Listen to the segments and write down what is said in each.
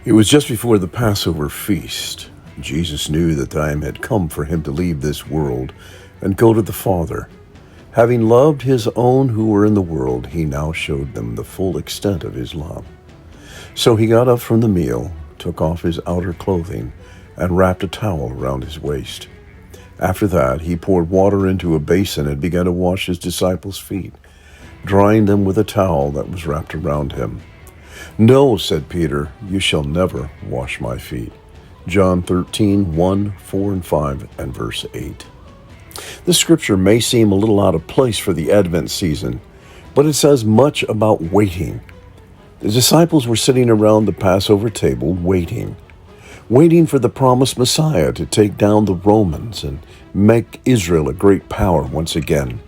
It was just before the Passover feast. Jesus knew the time had come for him to leave this world and go to the Father. Having loved his own who were in the world, he now showed them the full extent of his love. So he got up from the meal, took off his outer clothing, and wrapped a towel around his waist. After that, he poured water into a basin and began to wash his disciples' feet, drying them with a towel that was wrapped around him. "No," said Peter, "you shall never wash my feet." John 13:1, 4, and 5, and verse 8. This scripture may seem a little out of place for the Advent season, but it says much about waiting. The disciples were sitting around the Passover table waiting for the promised Messiah to take down the Romans and make Israel a great power once again.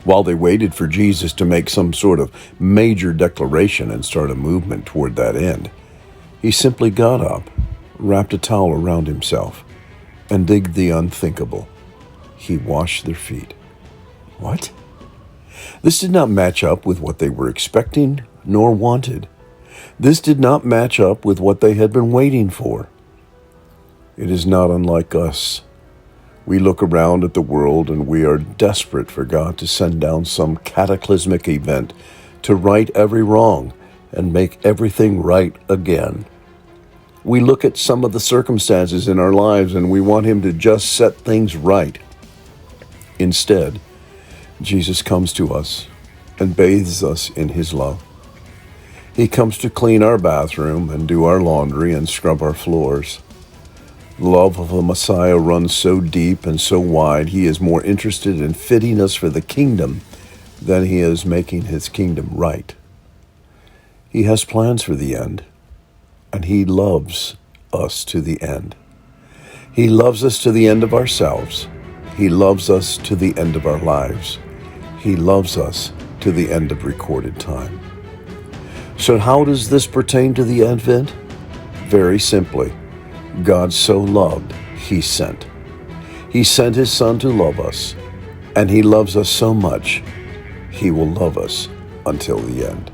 While they waited for Jesus to make some sort of major declaration and start a movement toward that end, he simply got up, wrapped a towel around himself, and did the unthinkable. He washed their feet. What? This did not match up with what they were expecting nor wanted. This did not match up with what they had been waiting for. It is not unlike us. We look around at the world and we are desperate for God to send down some cataclysmic event to right every wrong and make everything right again. We look at some of the circumstances in our lives and we want Him to just set things right. Instead, Jesus comes to us and bathes us in His love. He comes to clean our bathroom and do our laundry and scrub our floors. The love of the Messiah runs so deep and so wide, He is more interested in fitting us for the kingdom than He is making His kingdom right. He has plans for the end, and He loves us to the end. He loves us to the end of ourselves. He loves us to the end of our lives. He loves us to the end of recorded time. So how does this pertain to the Advent? Very simply, God so loved, He sent. He sent His Son to love us, and He loves us so much, He will love us until the end.